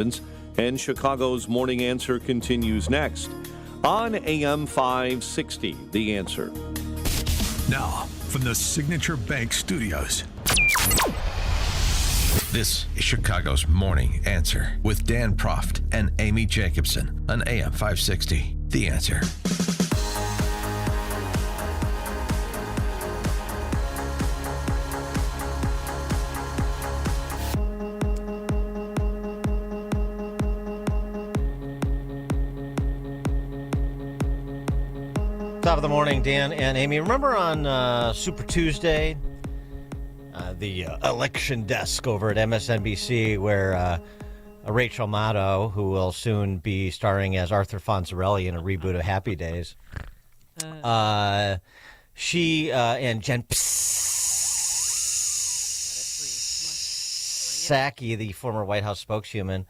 And Chicago's Morning Answer continues next on AM 560. The Answer. Now, from the Signature Bank Studios. This is Chicago's Morning Answer with Dan Proft and Amy Jacobson on AM 560. The Answer. Top of the morning, Dan and Amy. Remember on Super Tuesday, the election desk over at MSNBC, where Rachel Maddow, who will soon be starring as Arthur Fonzarelli in a reboot of Happy Days, she and Jen Psaki, the former White House spokeswoman,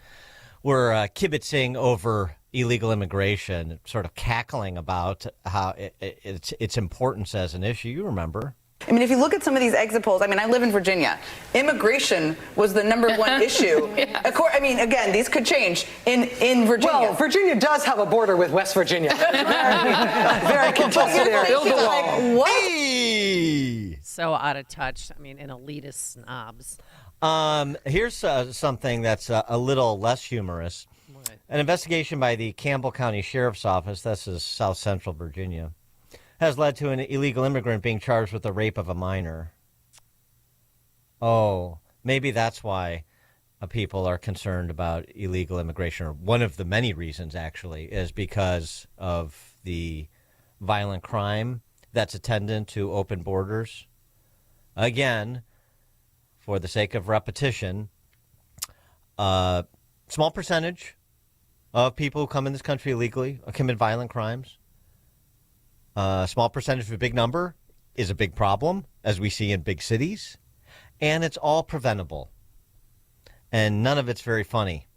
were kibitzing over illegal immigration, sort of cackling about how its importance as an issue. You remember. I mean, if you look at some of these exit polls, I mean, I live in Virginia. Immigration was the number one issue. Yes. Of course, I mean, again, these could change in Virginia. Well, Virginia does have a border with West Virginia. Very contested area. Build the wall. Like, what? Hey! So out of touch. I mean, an elitist snobs. Here's something that's a little less humorous. What? An investigation by the Campbell County Sheriff's Office, this is South Central Virginia, has led to an illegal immigrant being charged with the rape of a minor. Oh, maybe that's why people are concerned about illegal immigration, or one of the many reasons, actually, is because of the violent crime that's attendant to open borders. Again, for the sake of repetition, small percentage of people who come in this country illegally commit violent crimes. Small percentage of a big number is a big problem, as we see in big cities, and it's all preventable. And none of it's very funny,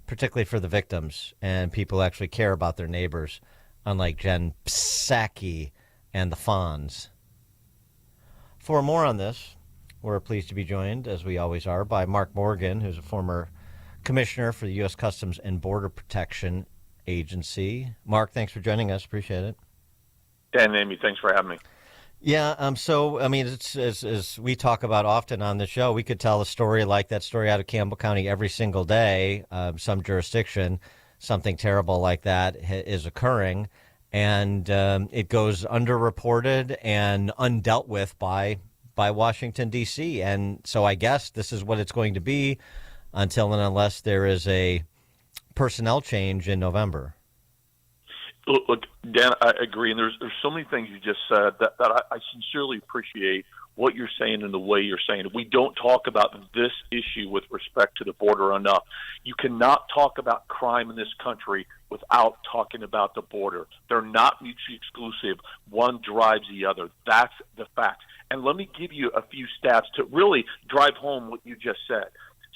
particularly for the victims and people who actually care about their neighbors, unlike Jen Psaki and the Fonz. For more on this, we're pleased to be joined, as we always are, by Mark Morgan, who's a former commissioner for the U.S. Customs and Border Protection Agency. Mark, thanks for joining us. Appreciate it. Dan and Amy, thanks for having me. Yeah, so, I mean, it's, as we talk about often on the show, we could tell a story like that story out of Campbell County every single day. Some jurisdiction, something terrible like that is occurring, and it goes underreported and undealt with by Washington, D.C. And so I guess this is what it's going to be until and unless there is a personnel change in November. Look, Dan, I agree, and there's so many things you just said that I sincerely appreciate what you're saying and the way you're saying it. We don't talk about this issue with respect to the border enough. You cannot talk about crime in this country without talking about the border. They're not mutually exclusive. One drives the other. That's the fact. And let me give you a few stats to really drive home what you just said.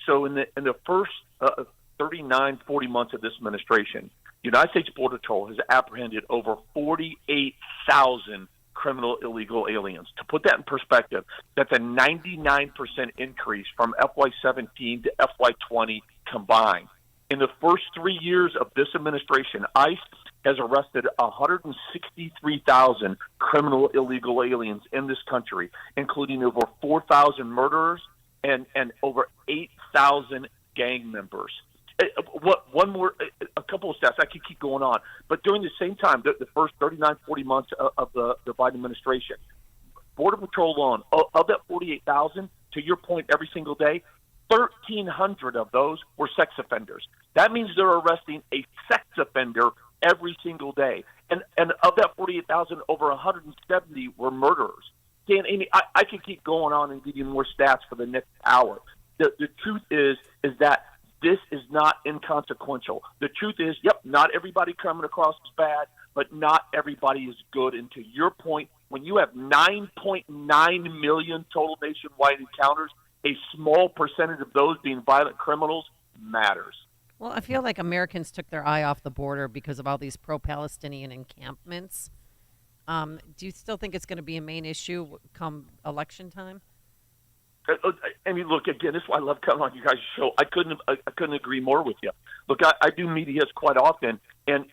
So in the first 39, 40 months of this administration, the United States Border Patrol has apprehended over 48,000 criminal illegal aliens. To put that in perspective, that's a 99% increase from FY17 to FY20 combined. In the first 3 years of this administration, ICE has arrested 163,000 criminal illegal aliens in this country, including over 4,000 murderers and over 8,000 gang members. One more, a couple of stats. I could keep going on. But during the same time, the first 39, 40 months of the Biden administration, Border Patrol alone, of that 48,000, to your point, every single day, 1,300 of those were sex offenders. That means they're arresting a sex offender every single day. And of that 48,000, over 170 were murderers. Dan, Amy, I could keep going on and give you more stats for the next hour. The truth is that this is not inconsequential. The truth is, not everybody coming across is bad, but not everybody is good. And to your point, when you have 9.9 million total nationwide encounters, a small percentage of those being violent criminals matters. Well, I feel like Americans took their eye off the border because of all these pro-Palestinian encampments. Do you still think it's going to be a main issue come election time? I mean, look, again, this is why I love coming on you guys' show. I couldn't agree more with you. Look, I do medias quite often, and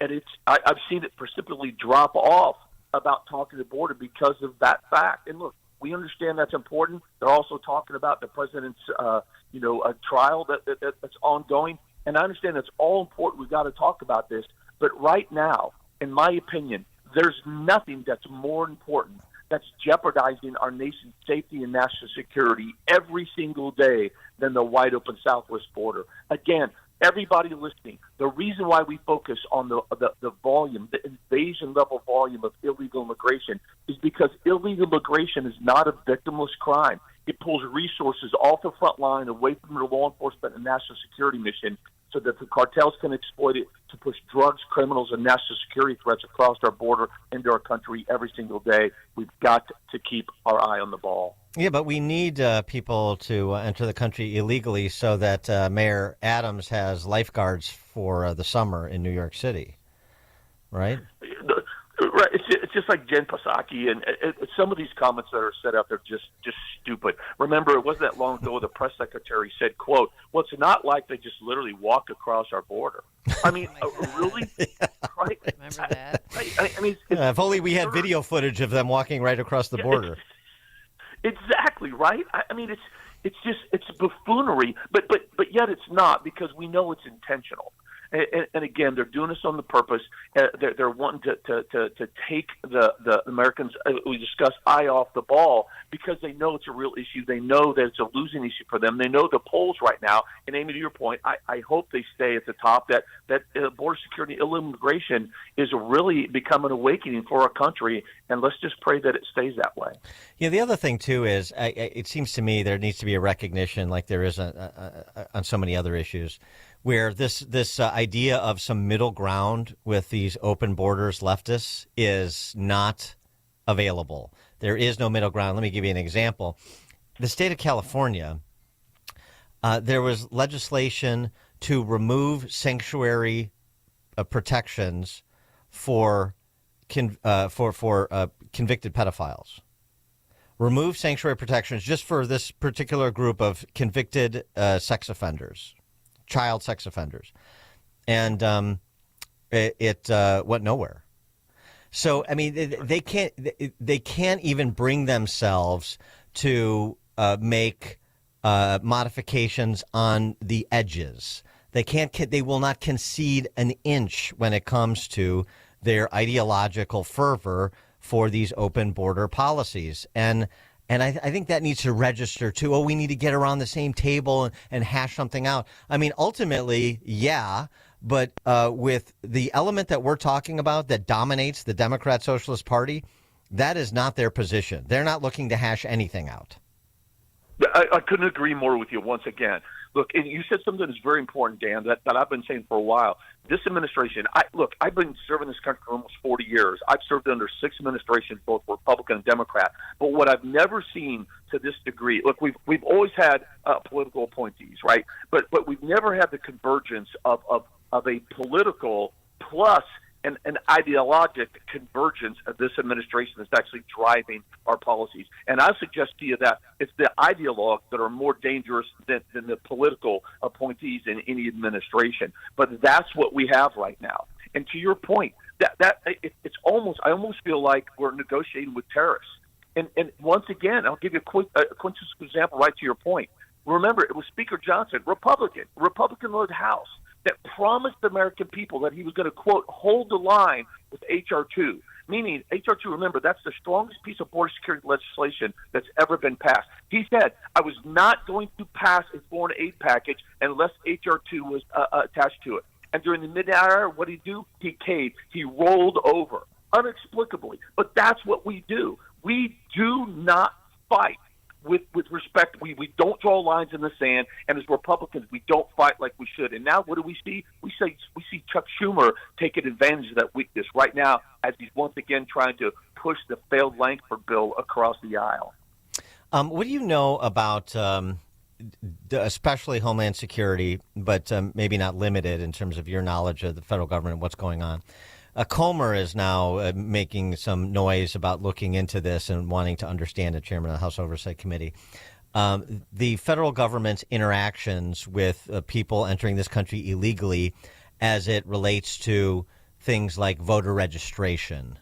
I've seen it precipitously drop off about talking to the border because of that fact. And look, we understand that's important. They're also talking about the president's, a trial that's ongoing. And I understand that's all important. We've got to talk about this. But right now, in my opinion, there's nothing that's more important that's jeopardizing our nation's safety and national security every single day than the wide open southwest border. Again, everybody listening, the reason why we focus on the volume, the invasion level volume of illegal immigration is because illegal immigration is not a victimless crime. It pulls resources off the front line away from the law enforcement and national security mission so that the cartels can exploit it to push drugs, criminals, and national security threats across our border into our country every single day. We've got to keep our eye on the ball. Yeah, but we need people to enter the country illegally so that Mayor Adams has lifeguards for the summer in New York City, right? Right. It's just like Jen Psaki, and some of these comments that are set out there just stupid. Remember, it wasn't that long ago the press secretary said, quote, well, it's not like they just literally walk across our border. I mean, really? Right? Remember that? I mean, If only we had video footage of them walking right across the border. Exactly, right? I mean, it's buffoonery, but yet it's not, because we know it's intentional. And again, they're doing this on the purpose. They're wanting to take the Americans, we discussed, eye off the ball, because they know it's a real issue. They know that it's a losing issue for them. They know the polls right now. And Amy, to your point, I hope they stay at the top. That border security, illegal immigration is really become an awakening for our country. And let's just pray that it stays that way. Yeah, the other thing, too, is it seems to me there needs to be a recognition, like there is on so many other issues, where this idea of some middle ground with these open borders leftists is not available. There is no middle ground. Let me give you an example. The state of California, there was legislation to remove sanctuary protections for convicted pedophiles. Remove sanctuary protections just for this particular group of convicted sex offenders. Child sex offenders, and it went nowhere. So I mean, they can't even bring themselves to make modifications on the edges. They will not concede an inch when it comes to their ideological fervor for these open border policies. And I think that needs to register, too. Oh, we need to get around the same table and hash something out. I mean, ultimately, yeah, but with the element that we're talking about that dominates the Democrat Socialist Party, that is not their position. They're not looking to hash anything out. I couldn't agree more with you once again. Look, and you said something that's very important, Dan, that I've been saying for a while. This administration, I've been serving this country for almost 40 years. I've served under 6 administrations, both Republican and Democrat. But what I've never seen to this degree, look, we've always had political appointees, right? But we've never had the convergence of a political plus an ideologic convergence of this administration that's actually driving our policies. And I suggest to you that it's the ideologues that are more dangerous than the political appointees in any administration. But that's what we have right now. And to your point, it's almost, I almost feel like we're negotiating with terrorists. And once again, I'll give you a quintessential example right to your point. Remember, it was Speaker Johnson, Republican-led House, that promised the American people that he was going to, quote, hold the line with H.R. 2. Meaning, H.R. 2, remember, that's the strongest piece of border security legislation that's ever been passed. He said, I was not going to pass a foreign aid package unless H.R. 2 was attached to it. And during the midnight hour, what did he do? He caved. He rolled over, inexplicably. But that's what we do. We do not fight with respect. We don't draw lines in the sand, and as Republicans, we don't fight like we should. And now what do we see? We see Chuck Schumer taking advantage of that weakness right now as he's once again trying to push the failed Lankford bill across the aisle. What do you know about especially Homeland Security, but maybe not limited in terms of your knowledge of the federal government and what's going on? Comer is now making some noise about looking into this and wanting to understand it, Chairman of the House Oversight Committee. the federal government's interactions with people entering this country illegally as it relates to things like voter registration.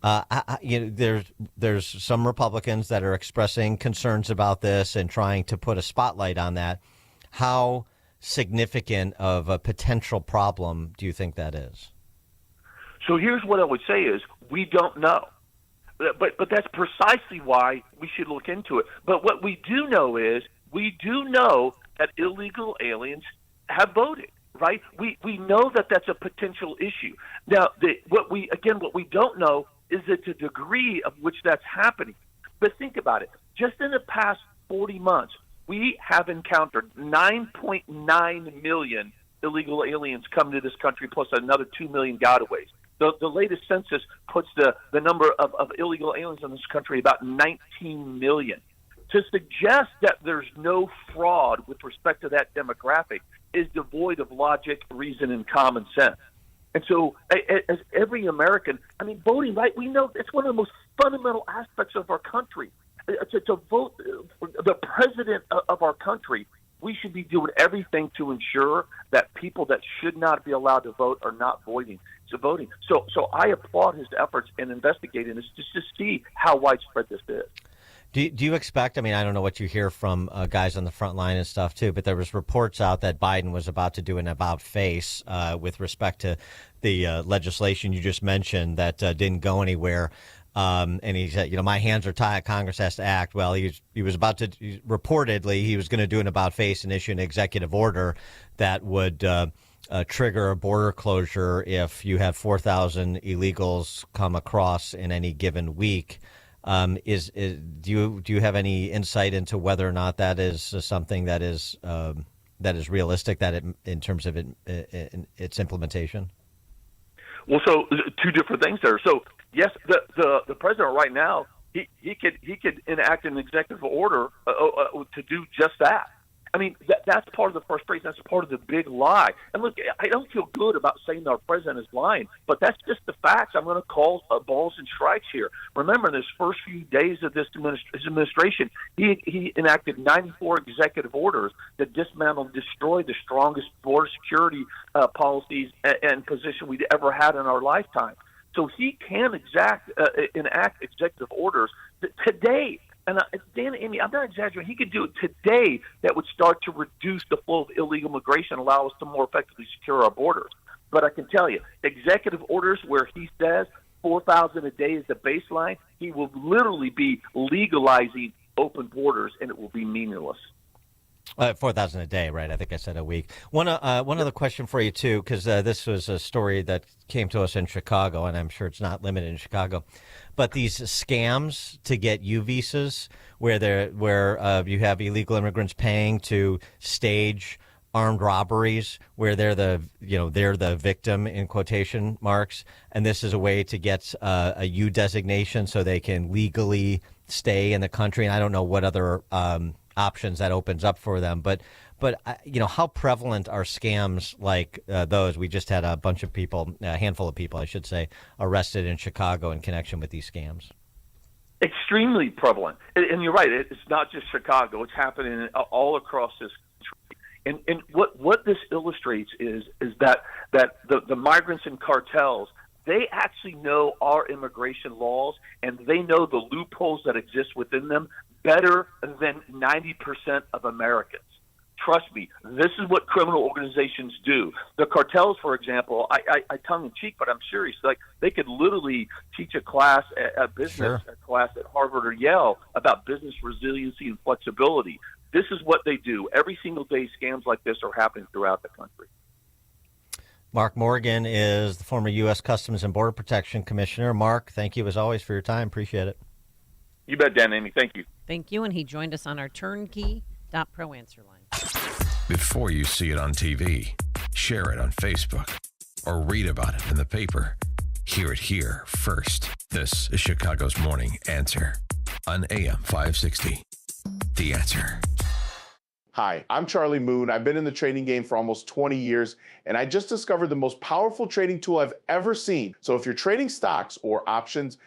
There's some Republicans that are expressing concerns about this and trying to put a spotlight on that. How significant of a potential problem do you think that is? So here's what I would say is we don't know. But that's precisely why we should look into it. But what we do know is we do know that illegal aliens have voted, right? We know that that's a potential issue. Now, what we don't know is the degree of which that's happening. But think about it. Just in the past 40 months, we have encountered 9.9 million illegal aliens come to this country, plus another 2 million gotaways. The latest census puts the number of illegal aliens in this country about 19 million. To suggest that there's no fraud with respect to that demographic is devoid of logic, reason, and common sense. And so, as every American, I mean, voting, right? We know it's one of the most fundamental aspects of our country. To vote for the president of our country, we should be doing everything to ensure that people that should not be allowed to vote are not voting. So I applaud his efforts in investigating this just to see how widespread this is. Do you expect, I mean, I don't know what you hear from guys on the front line and stuff, too, but there was reports out that Biden was about to do an about-face with respect to the legislation you just mentioned that didn't go anywhere. And he said, my hands are tied. Congress has to act. Well, he was about to, reportedly, he was going to do an about-face and issue an executive order that would trigger a border closure if you had 4,000 illegals come across in any given week. Do you have any insight into whether or not that is something that is realistic in terms of its implementation? Well, so two different things there. So yes, the president right now he could enact an executive order to do just that. I mean, that's part of the frustration. That's part of the big lie. And look, I don't feel good about saying our president is lying, but that's just the facts. I'm going to call balls and strikes here. Remember, in his first few days of his administration, he enacted 94 executive orders that dismantled and destroyed the strongest border security policies and position we'd ever had in our lifetime. So he can enact executive orders today. And Dan, Amy, I'm not exaggerating. He could do it today that would start to reduce the flow of illegal migration, allow us to more effectively secure our borders. But I can tell you, executive orders where he says 4,000 a day is the baseline, he will literally be legalizing open borders, and it will be meaningless. 4,000 a day, right? I think I said a week. One other question for you, too, because this was a story that came to us in Chicago, and I'm sure it's not limited in Chicago. But these scams to get U visas, where you have illegal immigrants paying to stage armed robberies, where they're the victim in quotation marks, and this is a way to get a U designation so they can legally stay in the country. And I don't know what other options that opens up for them, but how prevalent are scams like those? We just had a handful of people, I should say, arrested in Chicago in connection with these scams. Extremely prevalent, and you're right. It's not just Chicago; it's happening all across this country. And what this illustrates is that the migrants and cartels, they actually know our immigration laws, and they know the loopholes that exist within them better than 90% of Americans. Trust me, this is what criminal organizations do. The cartels, for example, I tongue in cheek, but I'm serious. Like, they could literally teach a class, a business class at Harvard or Yale about business resiliency and flexibility. This is what they do. Every single day, scams like this are happening throughout the country. Mark Morgan is the former U.S. Customs and Border Protection Commissioner. Mark, thank you as always for your time. Appreciate it. You bet, Dan, Amy. Thank you. Thank you. And he joined us on our turnkey.pro answer line. Before you see it on TV, share it on Facebook, or read about it in the paper, hear it here first. This is Chicago's Morning Answer on AM 560. The Answer. Hi, I'm Charlie Moon. I've been in the trading game for almost 20 years, and I just discovered the most powerful trading tool I've ever seen. So if you're trading stocks or options,